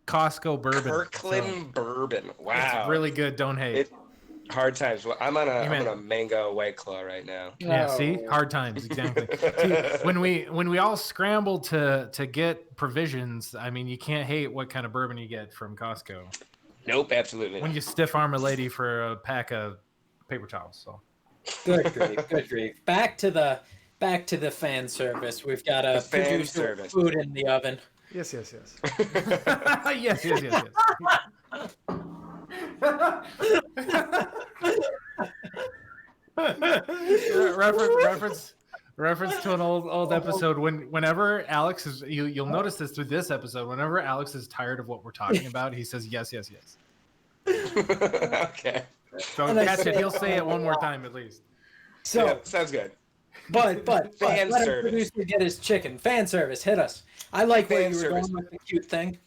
Costco bourbon. Kirkland bourbon. Wow. It's really good. Don't hate. Hard times. Well, I'm on Amen. a mango White Claw right now. Yeah, see, hard times, exactly. See, when we all scrambled to get provisions, I mean, you can't hate what kind of bourbon you get from Costco. Nope, absolutely. When you stiff arm a lady for a pack of paper towels. So Good grief. Back to the fan service. We've got a fan producer service. food in the oven. Yes. yes. Reference to an old episode. Whenever Alex is, you'll notice this through this episode. Whenever Alex is tired of what we're talking about, he says yes. Okay. So And I catch it. said, He'll say it one more time at least. So, Yeah, sounds good. but Fan let our service. producer get his chicken. Fan service, hit us. I like where Fan you were service. going with the cute thing.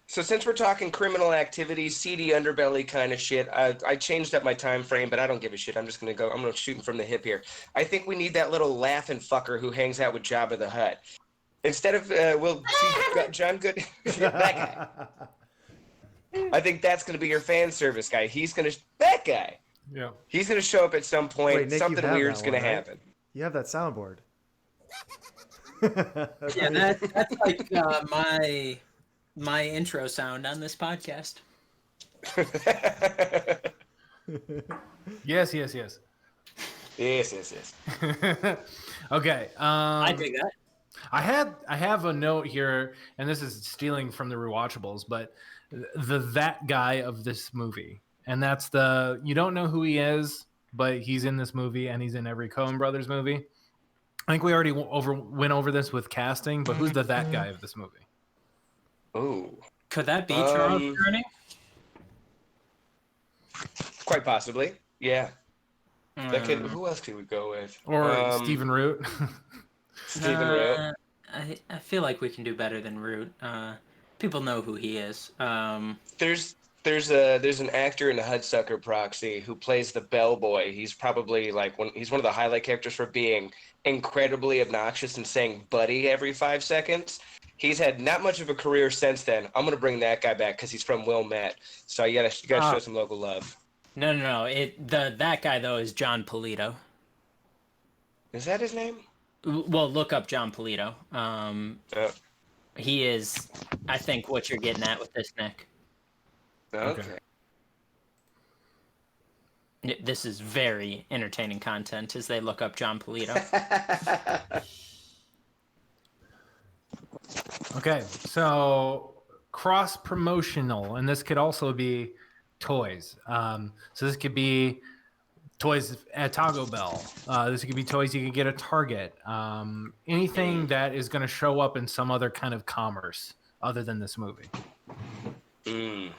So since we're talking criminal activity, seedy underbelly kind of shit, I changed up my time frame, but I don't give a shit. I'm just gonna go. I'm gonna shoot from the hip here. I think we need that little laughing fucker who hangs out with Jabba the Hutt. Instead of we'll see John Good, that guy. I think that's gonna be your fan service guy. That guy. Yeah. He's gonna show up at some point. Wait, Nick, you Something have weird's that gonna one, right? happen. You have that soundboard. Yeah, that's like my intro sound on this podcast. Yes. Yes. Okay. I dig that. I have a note here, and this is stealing from the rewatchables, but that guy of this movie, and that's you don't know who he is, but he's in this movie, and he's in every Coen Brothers movie. I think we already went over this with casting, but who's that guy of this movie? Ooh, Could that be Charles Gurney? quite possibly. Yeah. That could. Who else could we go with? Or Stephen Root? Stephen Root. I feel like we can do better than Root. People know who he is. There's an actor in the Hudsucker Proxy who plays the bellboy. He's probably he's one of the highlight characters for being incredibly obnoxious and saying "buddy" every 5 seconds. He's had not much of a career since then. I'm gonna bring that guy back because he's from Wilmette. So you gotta show some local love. No. That guy though is John Polito. Is that his name? Well, look up John Polito. He is, I think, what you're getting at with this, Nick. Okay. This is very entertaining content as they look up John Polito. Okay, so cross promotional, and this could also be toys. So this could be toys at Taco Bell. This could be toys you can get at Target. Anything that is going to show up in some other kind of commerce other than this movie. Well,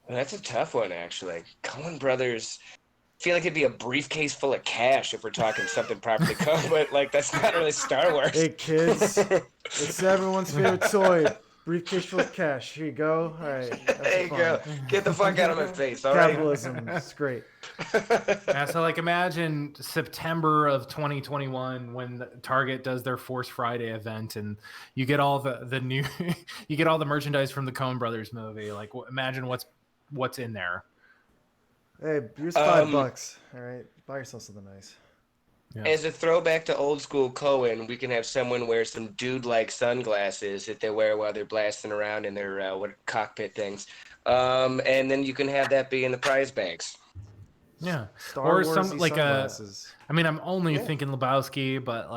that's a tough one, actually. Coen Brothers. I feel like it'd be a briefcase full of cash if we're talking something properly Coen, but that's not really Star Wars. Hey kids, it's everyone's favorite toy. Briefcase full of cash. Here you go. All right. There you go. Get the fuck out of my face. All right. Capitalism. It's great. Yeah, so imagine September of 2021 when Target does their Force Friday event, and you get all the new, you get all the merchandise from the Coen Brothers movie. Imagine what's in there. Hey, here's $5. All right, buy yourself something nice. Yeah. As a throwback to old school Coen, we can have someone wear some dude-like sunglasses that they wear while they're blasting around in their cockpit things, and then you can have that be in the prize bags. Yeah, Star or Warsy some sunglasses. I'm only thinking Lebowski, but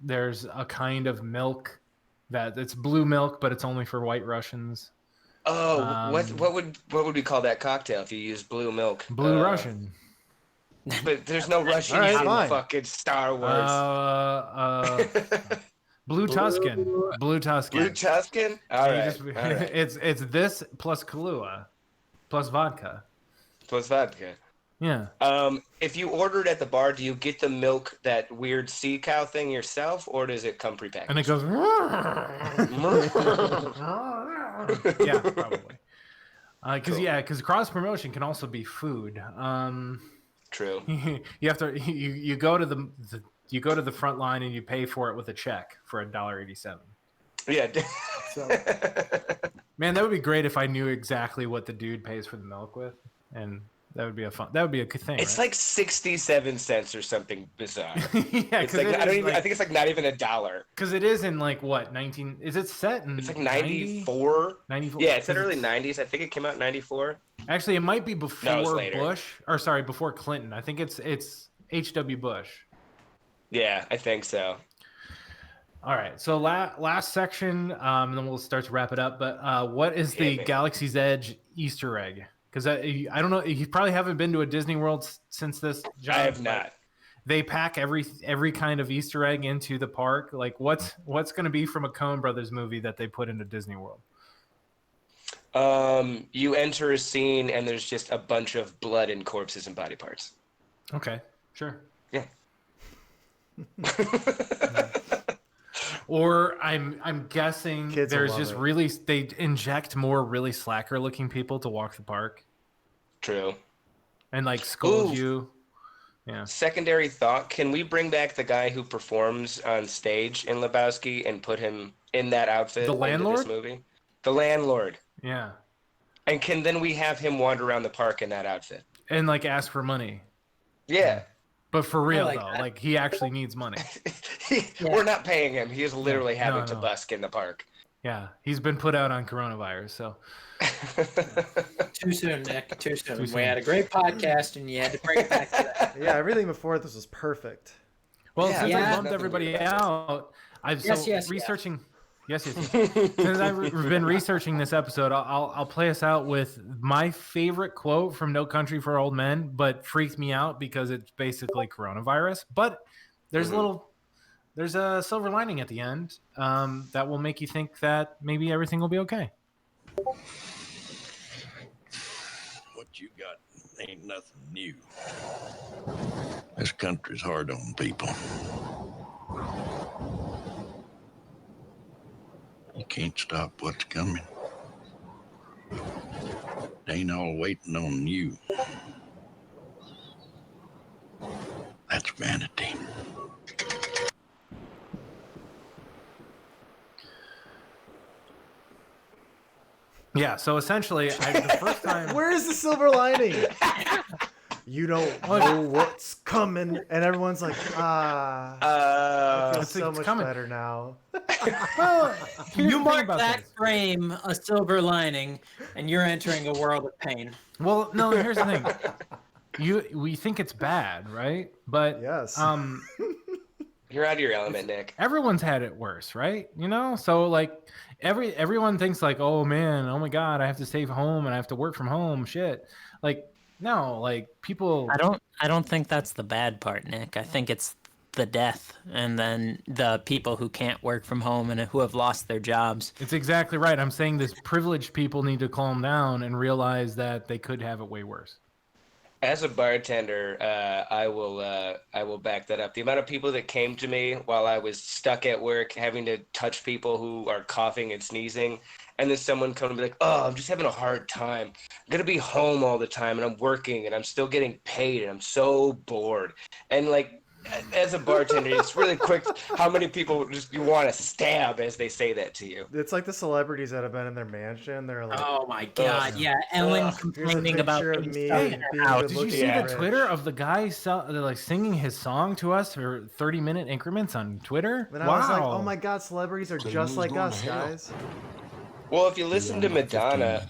there's a kind of milk it's blue milk, but it's only for White Russians. Oh, what would we call that cocktail if you use blue milk? Blue Russian. But there's no Russian All right, in fine. fucking Star Wars. Blue Tuscan. Blue Tuscan. Blue Tuscan? All right. All right. It's this plus Kahlua, plus vodka. Plus vodka. Yeah. If you order it at the bar, do you get the milk, that weird sea cow thing yourself, or does it come prepackaged? And it goes. Yeah, probably. Because cross promotion can also be food. True. You have to you go to the front line and you pay for it with a check for $1.87. Yeah. So, Man, that would be great if I knew exactly what the dude pays for the milk with, and that would be a good thing. It's right? like 67 cents or something bizarre. Yeah, It's like, I think it's like not even $1. because it is in what 19? Is it set in? It's like 94. 94. Yeah, it's in early 90s. I think it came out in 94. Actually, it might be No, it's before later. Bush, or sorry, before Clinton. I think it's H.W. Bush. Yeah, I think so. All right, so last section, and then we'll start to wrap it up. But what is the Damn it. Galaxy's Edge Easter egg? Because I don't know, you probably haven't been to a Disney World since this. John, I have but not. They pack every kind of Easter egg into the park. What's going to be from a Coen Brothers movie that they put into Disney World? You enter a scene and there's just a bunch of blood and corpses and body parts. Okay, sure. Yeah. Or I'm guessing Kids will there's love just it. really they inject more really slacker looking people to walk the park True. and like scold Ooh. you. Yeah. Secondary thought: can we bring back the guy who performs on stage in Lebowski and put him in that outfit The into landlord? this movie? The landlord. Yeah. And can then we have him wander around the park in that outfit? And like ask for money. Yeah. But for real like though, that. like he actually needs money. We're not paying him. He is literally No, having no. to busk in the park. Yeah. He's been put out on coronavirus, so Too soon, Nick. Too soon. Too We soon. had a great podcast, and you had to bring it back to that. Yeah, everything before this was perfect. well, Yeah, since yeah. I bumped Nothing everybody weird about out, I've Yes. researching. Yes. Since I've been researching this episode, I'll play us out with my favorite quote from No Country for Old Men, but freaked me out because it's basically coronavirus. But there's there's a silver lining at the end that will make you think that maybe everything will be okay. What you got ain't nothing new. This country's hard on people. You can't stop what's coming. It ain't all waiting on you. That's vanity. Yeah. So essentially, the first time. Where is the silver lining? You don't know what's coming, and everyone's like, I feel It's so much coming. better now. Well, here's You the thing mark about that this. frame a silver lining, and you're entering a world of pain. Well, no. Here's the thing. We think it's bad, right? But Yes. You're out of your element, Nick. everyone's had it worse, right? You know, so like everyone thinks like, oh man, oh my god, I have to stay home and I have to work from home. Shit, like no, like people. I don't think that's the bad part, Nick. I think it's the death and then the people who can't work from home and who have lost their jobs. It's exactly right. I'm saying this privileged people need to calm down and realize that they could have it way worse. As a bartender, I will back that up. The amount of people that came to me while I was stuck at work, having to touch people who are coughing and sneezing, and then someone come and be like, "Oh, I'm just having a hard time. I'm gonna be home all the time, and I'm working, and I'm still getting paid, and I'm so bored." And like, as a bartender, it's really quick how many people just you want to stab as they say that to you. It's like the celebrities that have been in their mansion. They're like, Oh my God! Yeah, Ellen Ugh. here's a complaining about picture of being me stuck in being her a house. good Did you looking see Yeah. the rich. Twitter of the guy like singing his song to us for 30-minute increments on Twitter? And I was like, oh my god, celebrities are just like us, guys. Well, if you listen to Madonna,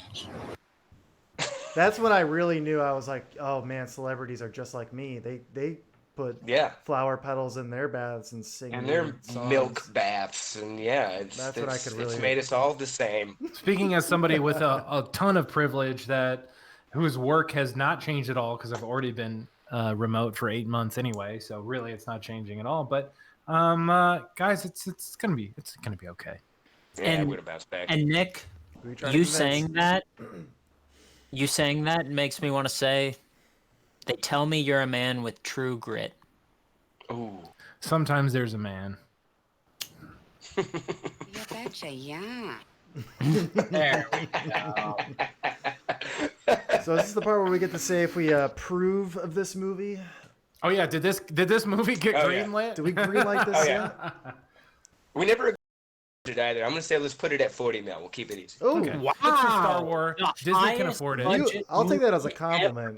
That's when I really knew. I was like, oh man, celebrities are just like me. They put yeah, flower petals in their baths and sing and their weird songs. milk baths, and yeah, That's what I could it's really- made us all the same. Speaking as somebody with a ton of privilege whose work has not changed at all because I've already been remote for 8 months anyway, so really it's not changing at all. But guys, it's gonna be okay. Yeah, And- I would have bounced back. And Nick, Who are trying to you convince? saying that makes me want to say, they tell me you're a man with true grit. Ooh. Sometimes there's a man. You betcha, yeah. There we go. So this is the part where we get to say if we approve of this movie. Oh yeah, did this movie get Oh, yeah. greenlit? Do we greenlight this Oh, yet? yeah. We never it either. I'm gonna say let's put it at 40 mil. We'll keep it easy. Oh, Okay. Wow. It's a Star Wars. The Disney can highest afford it. budget I'll take that as a movie compliment. ever.